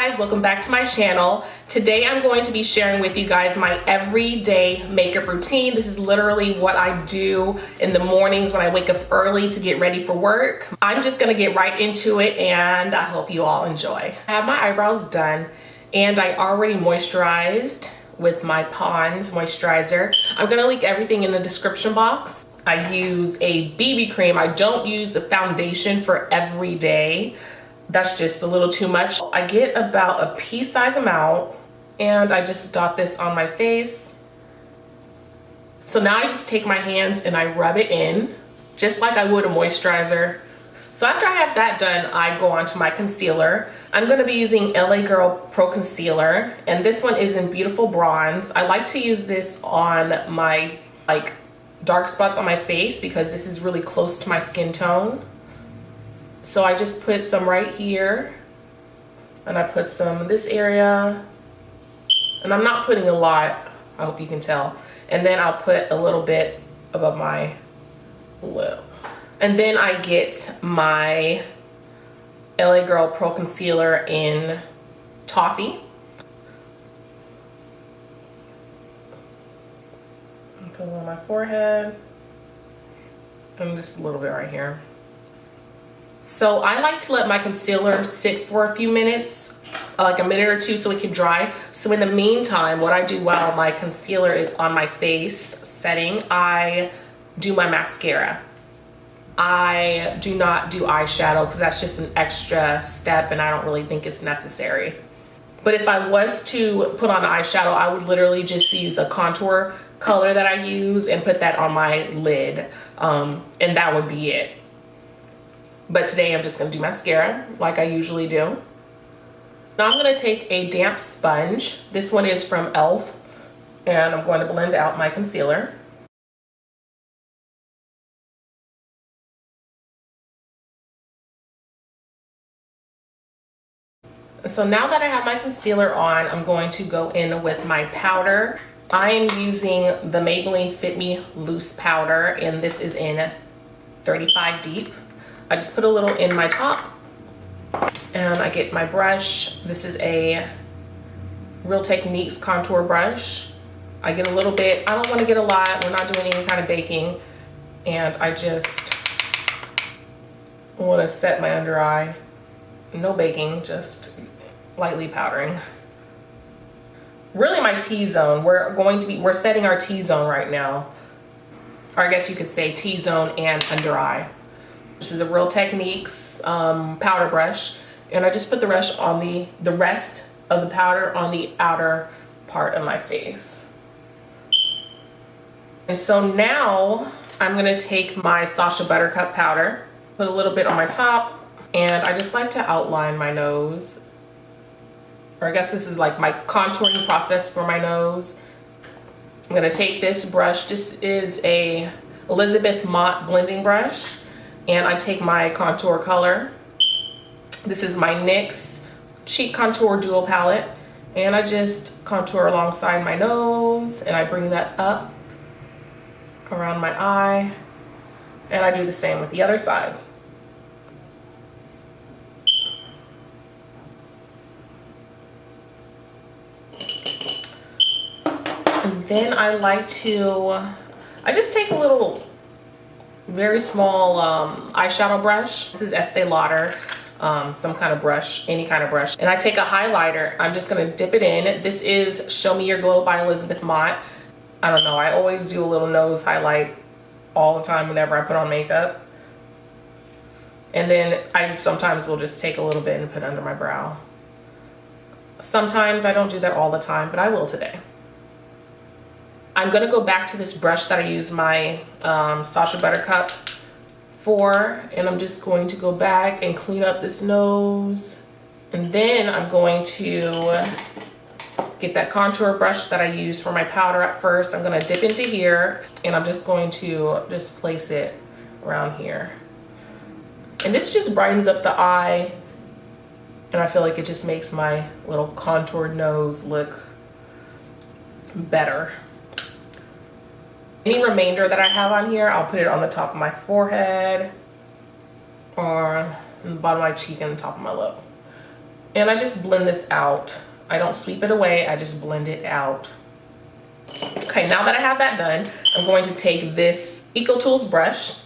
guys, welcome back to my channel. Today I'm going to be sharing with you guys my everyday makeup routine. This is literally what I do in the mornings when I wake up early to get ready for work. I'm just gonna get right into it and I hope you all enjoy. I have my eyebrows done and I already moisturized with my Pond's moisturizer. I'm gonna link everything in the description box. I use a BB cream. I don't use a foundation for every day. That's just a little too much. I get about a pea-size amount and I just dot this on my face. So now I just take my hands and I rub it in just like I would a moisturizer. So after I have that done, I go on to my concealer. I'm gonna be using LA Girl Pro Concealer, and this one is in Beautiful Bronze. I like to use this on my dark spots on my face because this is really close to my skin tone. So I just put some right here and I put some in this area, and I'm not putting a lot, I hope you can tell. And then I'll put a little bit above my lip. And then I get my LA Girl Pro Concealer in Toffee. Put it on my forehead and just a little bit right here. So I like to let my concealer sit for a few minutes, like a minute or two, so it can dry. So in the meantime, what I do while my concealer is on my face setting, I do my mascara. I do not do eyeshadow because that's just an extra step and I don't really think it's necessary. But if I was to put on eyeshadow, I would literally just use a contour color that I use and put that on my lid, and that would be it. But today I'm just gonna do mascara like I usually do. Now I'm gonna take a damp sponge. This one is from e.l.f. and I'm going to blend out my concealer. So now that I have my concealer on, I'm going to go in with my powder. I am using the Maybelline Fit Me Loose Powder, and this is in 35 Deep. I just put a little in my top, and I get my brush. This is a Real Techniques contour brush. I get a little bit, I don't want to get a lot, we're not doing any kind of baking, and I just want to set my under eye. No baking, just lightly powdering. Really my T-zone, we're setting our T-zone right now. Or I guess you could say T-zone and under eye. This is a Real Techniques powder brush, and I just put the rest of the powder on the outer part of my face. And so now I'm gonna take my Sacha Buttercup powder, put a little bit on my top, and I just like to outline my nose. Or I guess this is like my contouring process for my nose. I'm gonna take this brush. This is a Elizabeth Mott blending brush. And I take my contour color. This is my NYX Cheek Contour Dual Palette. And I just contour alongside my nose, and I bring that up around my eye. And I do the same with the other side. And then I just take a little very small eyeshadow brush. This is Estee Lauder, some kind of brush, any kind of brush. And I take a highlighter. I'm just gonna dip it in. This is Show Me Your Glow by Elizabeth Mott. I don't know, I always do a little nose highlight all the time whenever I put on makeup. And then I sometimes will just take a little bit and put it under my brow. Sometimes I don't do that all the time, but I will today. I'm gonna go back to this brush that I use my Sacha Buttercup for, and I'm just going to go back and clean up this nose. And then I'm going to get that contour brush that I use for my powder at first. I'm gonna dip into here, and I'm just going to just place it around here. And this just brightens up the eye, and I feel like it just makes my little contoured nose look better. Any remainder that I have on here, I'll put it on the top of my forehead or on the bottom of my cheek and the top of my lip. And I just blend this out. I don't sweep it away, I just blend it out. Okay, now that I have that done, I'm going to take this EcoTools brush,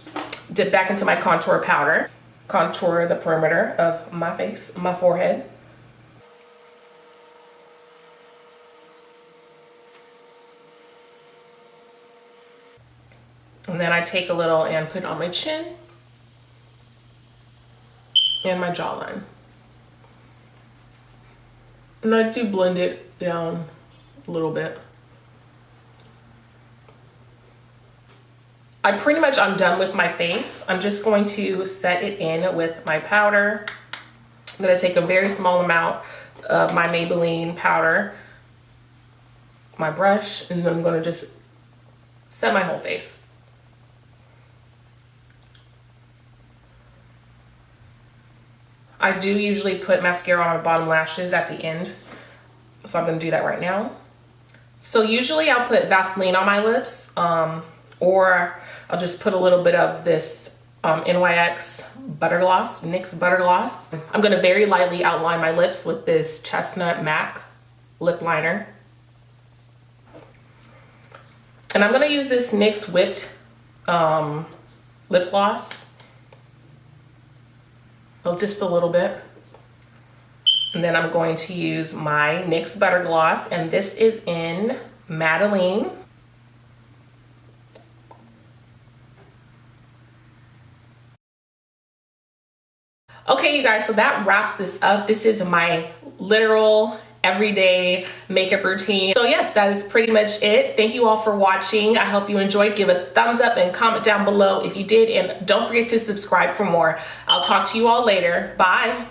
dip back into my contour powder, contour the perimeter of my face, my forehead. And then I take a little and put it on my chin and my jawline. And I do blend it down a little bit. I'm done with my face. I'm just going to set it in with my powder. I'm gonna take a very small amount of my Maybelline powder, my brush, and then I'm gonna just set my whole face. I do usually put mascara on my bottom lashes at the end, so I'm gonna do that right now. So usually I'll put Vaseline on my lips, or I'll just put a little bit of this NYX Butter Gloss, NYX Butter Gloss. I'm gonna very lightly outline my lips with this Chestnut MAC lip liner. And I'm gonna use this NYX Whipped lip gloss. Just a little bit. And then I'm going to use my NYX Butter Gloss, and this is in Madeleine. Okay, you guys, so that wraps this up. This is my literal everyday makeup routine. So yes, that is pretty much it. Thank you all for watching. I hope you enjoyed. Give a thumbs up and comment down below if you did, and don't forget to subscribe for more. I'll talk to you all later. Bye.